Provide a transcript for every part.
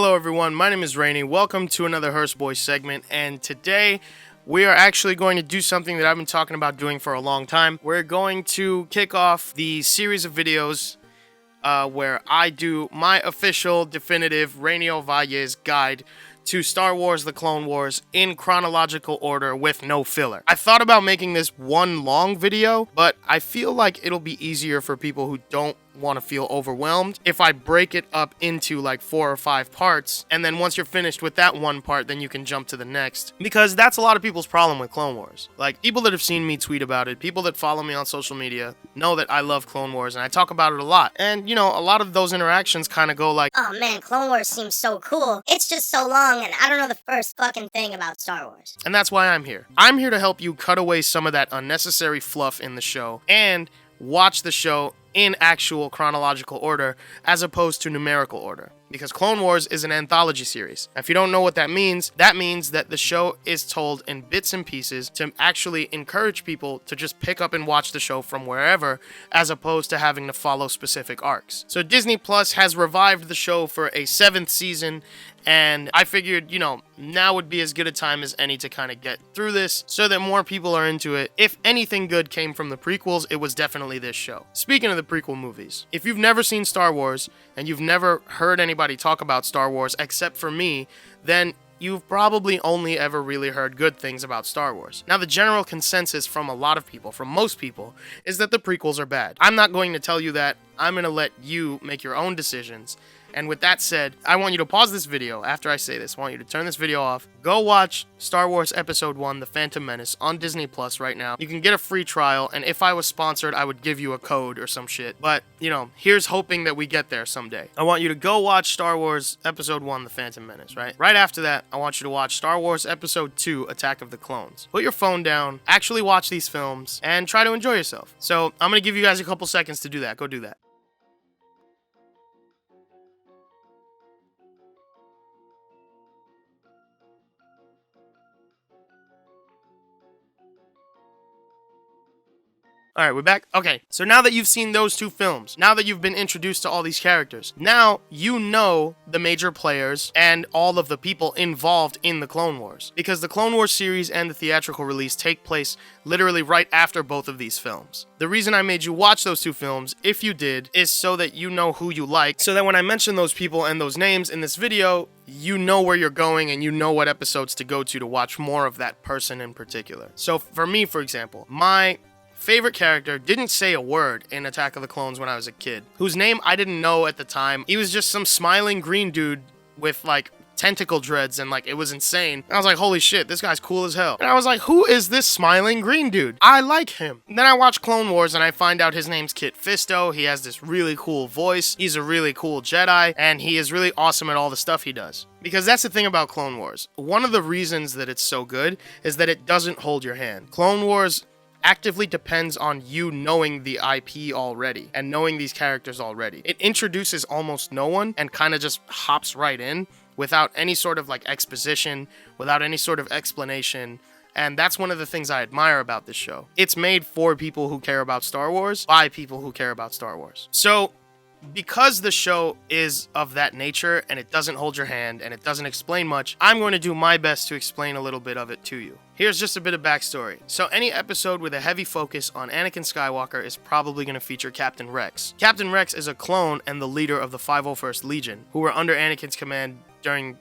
Hello everyone, my name is Rainey. Welcome to another Hearse Boys segment, and today we are actually going to do something that I've been talking about doing for a long time. We're going to kick off the series of videos where I do my official, definitive Rainey Ovalle's guide to Star Wars The Clone Wars in chronological order with no filler. I thought about making this one long video, but I feel like it'll be easier for people who don't want to feel overwhelmed if I break it up into like 4 or 5 parts, and then once you're finished with that one part, then you can jump to the next, because that's a lot of people's problem with Clone Wars. Like, people that have seen me tweet about it, people that follow me on social media know that I love Clone Wars and I talk about it a lot, and you know, a lot of those interactions kind of go like, oh man, Clone Wars seems so cool, it's just so long and I don't know the first fucking thing about Star Wars. And that's why I'm here. I'm here to help you cut away some of that unnecessary fluff in the show and watch the show in actual chronological order as opposed to numerical order. Because Clone Wars is an anthology series. If you don't know what that means that the show is told in bits and pieces to actually encourage people to just pick up and watch the show from wherever, as opposed to having to follow specific arcs. So Disney Plus has revived the show for a 7th season, and I figured, you know, now would be as good a time as any to kind of get through this so that more people are into it. If anything good came from the prequels, it was definitely this show. Speaking of the prequel movies, if you've never seen Star Wars and you've never heard anybody talk about Star Wars except for me, then you've probably only ever really heard good things about Star Wars. Now, the general consensus from a lot of people, from most people, is that the prequels are bad. I'm not going to tell you that. I'm going to let you make your own decisions. And with that said, I want you to pause this video after I say this. I want you to turn this video off. Go watch Star Wars Episode 1, The Phantom Menace on Disney Plus right now. You can get a free trial, and if I was sponsored, I would give you a code or some shit. But, you know, here's hoping that we get there someday. I want you to go watch Star Wars Episode 1, The Phantom Menace, right? Right after that, I want you to watch Star Wars Episode 2, Attack of the Clones. Put your phone down, actually watch these films, and try to enjoy yourself. So, I'm going to give you guys a couple seconds to do that. Go do that. Alright, we're back? Okay, so now that you've seen those 2 films, now that you've been introduced to all these characters, now you know the major players and all of the people involved in the Clone Wars. Because the Clone Wars series and the theatrical release take place literally right after both of these films. The reason I made you watch those 2 films, if you did, is so that you know who you like, so that when I mention those people and those names in this video, you know where you're going and you know what episodes to go to watch more of that person in particular. So for me, for example, my favorite character didn't say a word in Attack of the Clones when I was a kid, whose name I didn't know at the time. He was just some smiling green dude with like tentacle dreads, and like it was insane. And I was like, holy shit, this guy's cool as hell. And I was like, who is this smiling green dude? I like him. And then I watch Clone Wars and I find out his name's Kit Fisto. He has this really cool voice. He's a really cool Jedi, and he is really awesome at all the stuff he does. Because that's the thing about Clone Wars. One of the reasons that it's so good is that it doesn't hold your hand. Clone Wars actively depends on you knowing the IP already and knowing these characters already. It introduces almost no one and kind of just hops right in without any sort of like exposition, without any sort of explanation. And that's one of the things I admire about this show. It's made for people who care about Star Wars by people who care about Star Wars. So because the show is of that nature and it doesn't hold your hand and it doesn't explain much, I'm going to do my best to explain a little bit of it to you. Here's just a bit of backstory. So any episode with a heavy focus on Anakin Skywalker is probably going to feature Captain Rex. Captain Rex is a clone and the leader of the 501st Legion, who were under Anakin's command during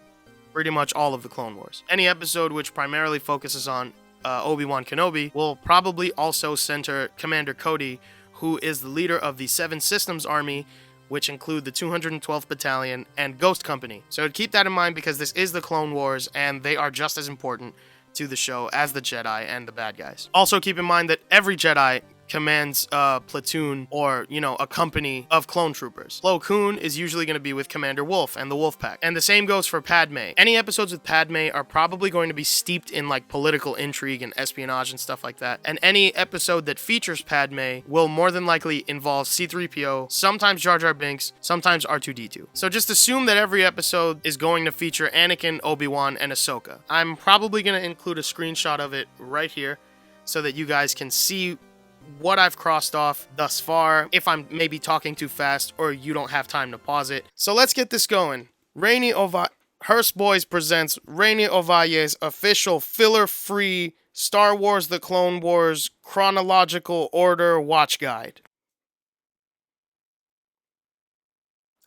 pretty much all of the Clone Wars. Any episode which primarily focuses on Obi-Wan Kenobi will probably also center Commander Cody, who is the leader of the 7 Systems Army, which include the 212th Battalion and Ghost Company. So keep that in mind, because this is the Clone Wars and they are just as important to the show as the Jedi and the bad guys. Also keep in mind that every Jedi commands a platoon or, you know, a company of clone troopers. Plo Koon is usually going to be with Commander Wolf and the Wolf Pack. And the same goes for Padme. Any episodes with Padme are probably going to be steeped in like political intrigue and espionage and stuff like that. And any episode that features Padme will more than likely involve C-3PO, sometimes Jar Jar Binks, sometimes R2-D2. So just assume that every episode is going to feature Anakin, Obi-Wan, and Ahsoka. I'm probably going to include a screenshot of it right here so that you guys can see what I've crossed off thus far, if I'm maybe talking too fast or you don't have time to pause it. So let's get this going. Rainey Ovalle. Hearse Boys presents Rainey Ovalle's official filler-free Star Wars The Clone Wars chronological order watch guide.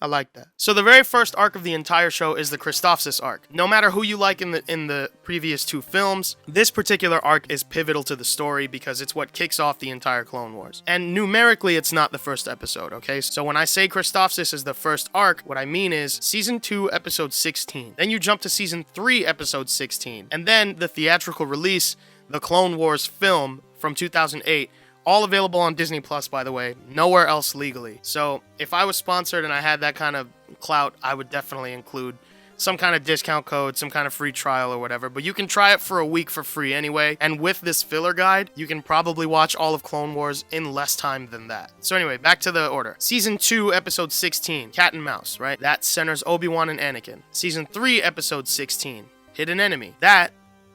I like that. So the very first arc of the entire show is the Christophsis arc. No matter who you like in the previous two films, this particular arc is pivotal to the story because it's what kicks off the entire Clone Wars. And numerically, it's not the first episode, okay? So when I say Christophsis is the first arc, what I mean is Season 2, Episode 16. Then you jump to Season 3, Episode 16. And then the theatrical release, the Clone Wars film from 2008, all available on Disney Plus, by the way, nowhere else legally. So if I was sponsored and I had that kind of clout, I would definitely include some kind of discount code, some kind of free trial or whatever. But you can try it for a week for free anyway. And with this filler guide, you can probably watch all of Clone Wars in less time than that. So anyway, back to the order. Season 2, Episode 16, Cat and Mouse, right? That centers Obi-Wan and Anakin. Season 3, Episode 16, Hidden Enemy. That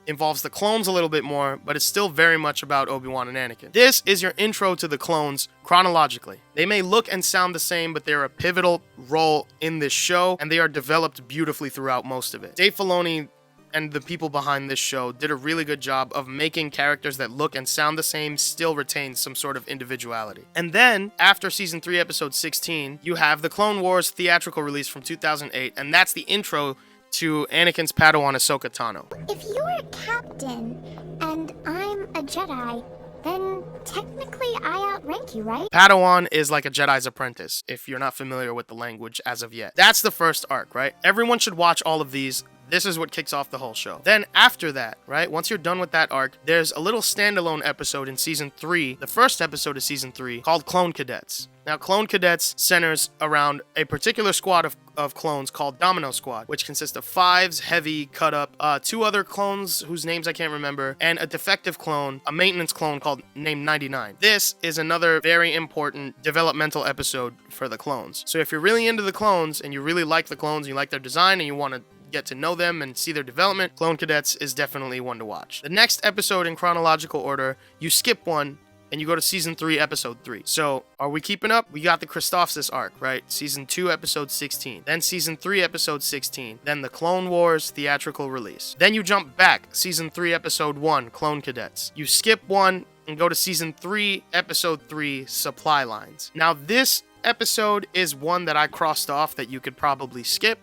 involves the clones a little bit more, but it's still very much about Obi-Wan and Anakin. This is your intro to the clones chronologically. They may look and sound the same, but they're a pivotal role in this show, and they are developed beautifully throughout most of it. Dave Filoni and the people behind this show did a really good job of making characters that look and sound the same still retain some sort of individuality. And then, after Season 3, Episode 16, you have the Clone Wars theatrical release from 2008, and that's the intro to Anakin's Padawan Ahsoka Tano. If you're a captain and I'm a Jedi, then technically I outrank you, right? Padawan is like a Jedi's apprentice, if you're not familiar with the language as of yet. That's the first arc, right? Everyone should watch all of these. This is what kicks off the whole show. Then after that, right, once you're done with that arc, there's a little standalone episode in Season 3, the first episode of Season 3, called Clone Cadets. Now, Clone Cadets centers around a particular squad of clones called Domino Squad, which consists of 5s, Heavy, Cut Up, 2 other clones whose names I can't remember, and a defective clone, a maintenance clone named 99. This is another very important developmental episode for the clones. So if you're really into the clones, and you really like the clones, and you like their design, and you want to get to know them and see their development, Clone Cadets is definitely one to watch. The next episode in chronological order, you skip one, and you go to Season 3, Episode 3. So, are we keeping up? We got the Christophsis arc, right? Season 2, Episode 16. Then Season 3, Episode 16. Then the Clone Wars theatrical release. Then you jump back, Season 3, Episode 1, Clone Cadets. You skip one and go to Season 3, Episode 3, Supply Lines. Now, this episode is one that I crossed off that you could probably skip,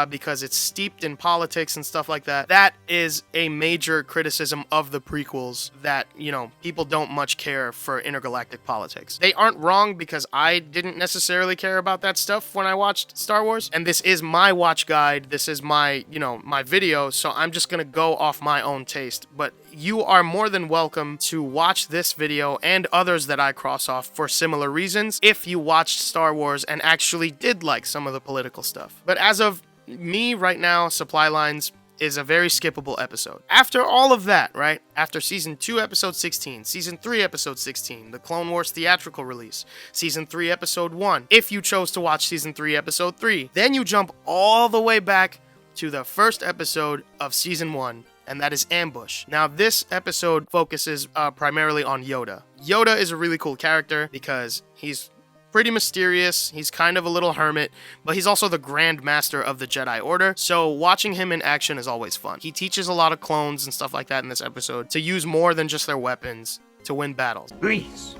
because it's steeped in politics and stuff like that. That is a major criticism of the prequels that, you know, people don't much care for intergalactic politics. They aren't wrong because I didn't necessarily care about that stuff when I watched Star Wars. And this is my watch guide. This is my, you know, my video. So I'm just going to go off my own taste. But you are more than welcome to watch this video and others that I cross off for similar reasons if you watched Star Wars and actually did like some of the political stuff. But as of me right now, Supply Lines is a very skippable episode. After all of that, right? After Season 2, Episode 16, Season 3, Episode 16, the Clone Wars theatrical release, Season 3, Episode 1, if you chose to watch Season 3, Episode 3, then you jump all the way back to the first episode of Season 1, and that is Ambush. Now, this episode focuses primarily on Yoda. Yoda is a really cool character because he's pretty mysterious, he's kind of a little hermit, but he's also the Grand Master of the Jedi Order, so watching him in action is always fun. He teaches a lot of clones and stuff like that in this episode to use more than just their weapons to win battles. Grease,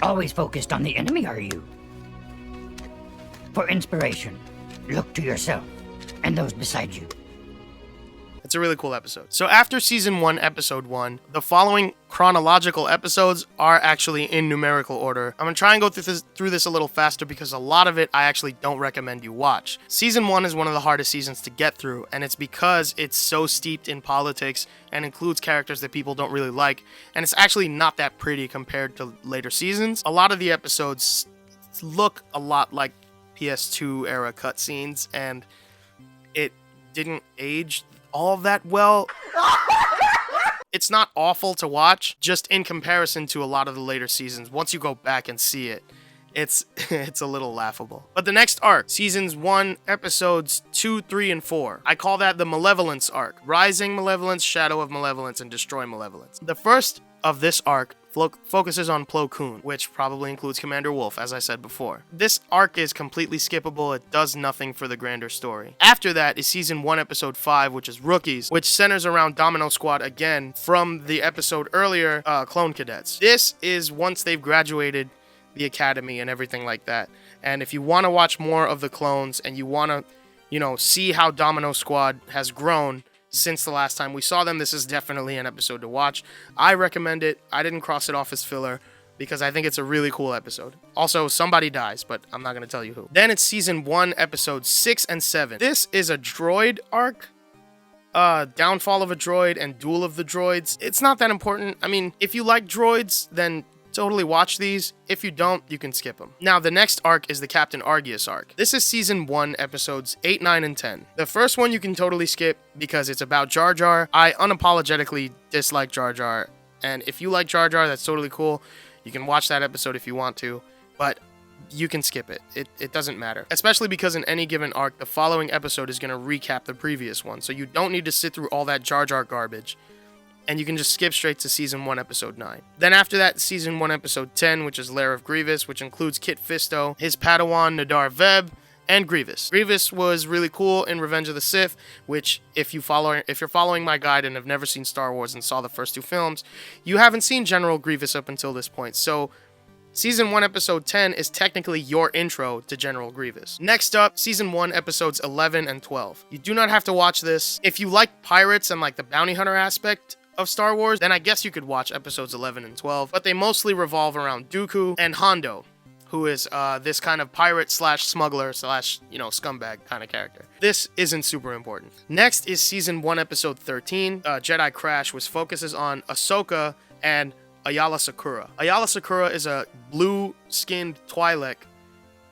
always focused on the enemy, are you? For inspiration, look to yourself and those beside you. It's a really cool episode. So after Season 1, Episode 1, the following chronological episodes are actually in numerical order. I'm going to try and go through this a little faster because a lot of it I actually don't recommend you watch. Season 1 is one of the hardest seasons to get through, and it's because it's so steeped in politics and includes characters that people don't really like, and it's actually not that pretty compared to later seasons. A lot of the episodes look a lot like PS2 era cutscenes, and it didn't age all that well. It's not awful to watch, just in comparison to a lot of the later seasons. Once you go back and see it, it's a little laughable. But the next arc, Seasons 1, Episodes 2, 3, and 4, I call that the Malevolence arc. Rising Malevolence, Shadow of Malevolence, and Destroy Malevolence. The first of this arc focuses on Plo Koon, which probably includes Commander Wolf, as I said before. This arc is completely skippable. It does nothing for the grander story. After that is Season 1, Episode 5, which is Rookies, which centers around Domino Squad again from the episode earlier, Clone Cadets. This is once they've graduated the academy and everything like that. And if you want to watch more of the clones and you want to, see how Domino Squad has grown since the last time we saw them, this is definitely an episode to watch. I recommend it. I didn't cross it off as filler because I think it's a really cool episode. Also, somebody dies, but I'm not going to tell you who. Then it's Season 1, Episodes 6 and 7. This is a droid arc. Downfall of a Droid and Duel of the Droids. It's not that important. I mean, if you like droids, then totally watch these. If you don't, you can skip them. Now, the next arc is the Captain Argius arc. This is Season 1, Episodes 8, 9, and 10. The first one you can totally skip because it's about Jar Jar. I unapologetically dislike Jar Jar, and if you like Jar Jar, that's totally cool. You can watch that episode if you want to, but you can skip it. It doesn't matter. Especially because in any given arc, the following episode is going to recap the previous one, so you don't need to sit through all that Jar Jar garbage. And you can just skip straight to Season 1, Episode 9. Then after that, Season 1, Episode 10, which is Lair of Grievous, which includes Kit Fisto, his Padawan Nadar Veb, and Grievous. Grievous was really cool in Revenge of the Sith, which if you're following my guide and have never seen Star Wars and saw the first 2 films, you haven't seen General Grievous up until this point. So Season 1, Episode 10 is technically your intro to General Grievous. Next up, Season 1, Episodes 11 and 12. You do not have to watch this. If you like pirates and like the bounty hunter aspect of Star Wars, then I guess you could watch Episodes 11 and 12, but they mostly revolve around Dooku and Hondo, who is this kind of pirate slash smuggler slash, scumbag kind of character. This isn't super important. Next is Season 1, Episode 13, Jedi Crash, which focuses on Ahsoka and Ayala Sakura. Ayala Sakura is a blue-skinned Twi'lek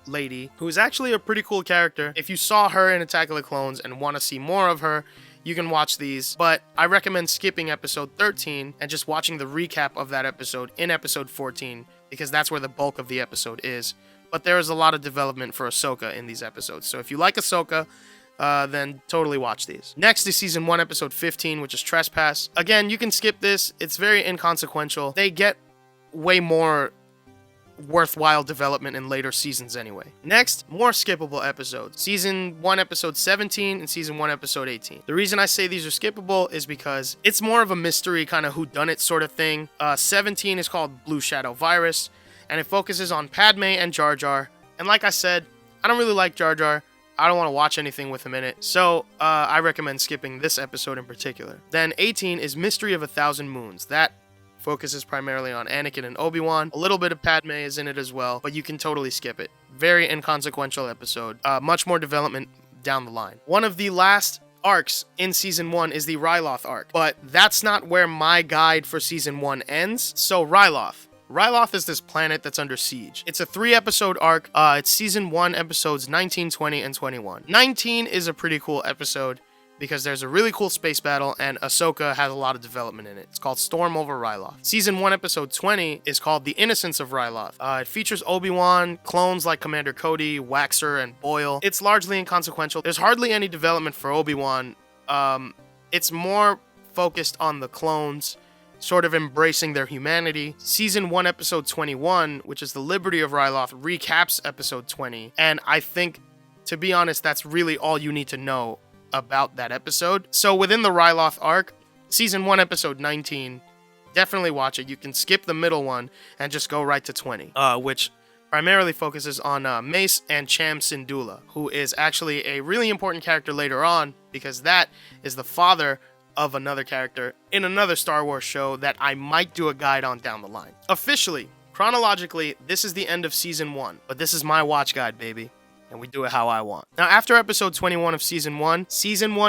lady who is actually a pretty cool character. If you saw her in Attack of the Clones and want to see more of her, you can watch these, but I recommend skipping Episode 13 and just watching the recap of that episode in Episode 14, because that's where the bulk of the episode is. But there is a lot of development for Ahsoka in these episodes, so if you like Ahsoka, then totally watch these. Next is Season 1, Episode 15, which is Trespass. Again, you can skip this. It's very inconsequential. They get way more worthwhile development in later seasons anyway. Next, more skippable episodes. Season 1, Episode 17 and Season 1, Episode 18. The reason I say these are skippable is because it's more of a mystery kind of whodunit sort of thing. 17 is called Blue Shadow Virus, and it focuses on Padme and Jar Jar. And like I said, I don't really like Jar Jar. I don't want to watch anything with him in it, so I recommend skipping this episode in particular. Then 18 is Mystery of a Thousand Moons. That focuses primarily on Anakin and Obi-Wan. A little bit of Padme is in it as well, but you can totally skip it. Very inconsequential episode. Much more development down the line. One of the last arcs in Season 1 is the Ryloth arc, but that's not where my guide for Season 1 ends. So Ryloth. Ryloth is this planet that's under siege. It's a 3-episode arc. It's Season 1, Episodes 19, 20, and 21. 19 is a pretty cool episode because there's a really cool space battle and Ahsoka has a lot of development in it. It's called Storm over Ryloth. Season 1, Episode 20 is called The Innocence of Ryloth. It features Obi-Wan, clones like Commander Cody, Waxer, and Boyle. It's largely inconsequential. There's hardly any development for Obi-Wan. It's more focused on the clones sort of embracing their humanity. Season 1, Episode 21, which is The Liberty of Ryloth, recaps Episode 20. And I think, to be honest, that's really all you need to know about that episode. So within the Ryloth arc, Season 1, Episode 19, definitely watch it. You can skip the middle one and just go right to 20, which primarily focuses on Mace and Cham Syndulla, who is actually a really important character later on, because that is the father of another character in another Star Wars show that I might do a guide on down the line. Officially, chronologically, this is the end of Season 1, but this is my watch guide, baby, and we do it how I want. Now, after Episode 21 of Season 1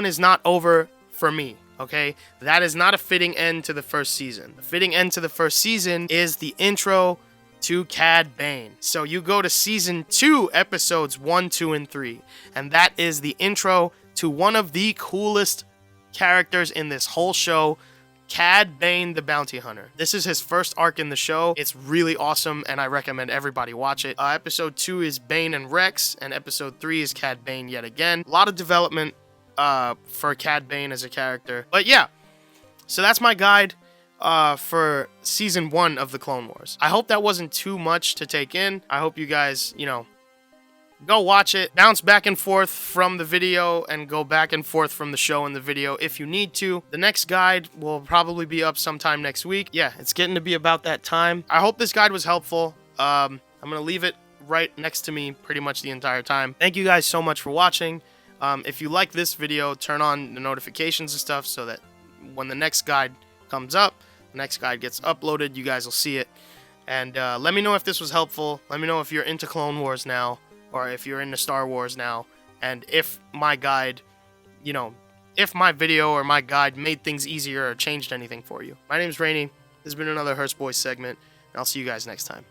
is not over for me, okay? That is not a fitting end to the first season. The fitting end to the first season is the intro to Cad Bane. So you go to Season 2, Episodes 1, 2, and 3, and that is the intro to one of the coolest characters in this whole show, Cad Bane the Bounty Hunter. This is his first arc in the show. It's really awesome, and I recommend everybody watch it. Episode 2 is Bane and Rex, and Episode 3 is Cad Bane yet again. A lot of development for Cad Bane as a character. But yeah, so that's my guide. for season 1 of the Clone Wars. I hope that wasn't too much to take in. I hope you guys, go watch it, bounce back and forth from the video, and go back and forth from the show and the video if you need to. The next guide will probably be up sometime next week. Yeah, it's getting to be about that time. I hope this guide was helpful. I'm gonna leave it right next to me pretty much the entire time. Thank you guys so much for watching. If you like this video, turn on the notifications and stuff so that when the next guide comes up, the next guide gets uploaded, you guys will see it. And let me know if this was helpful. Let me know if you're into Clone Wars now, or if you're into Star Wars now, and if my guide, if my video or my guide made things easier or changed anything for you. My name's Rainey. This has been another Hearse Boys segment, and I'll see you guys next time.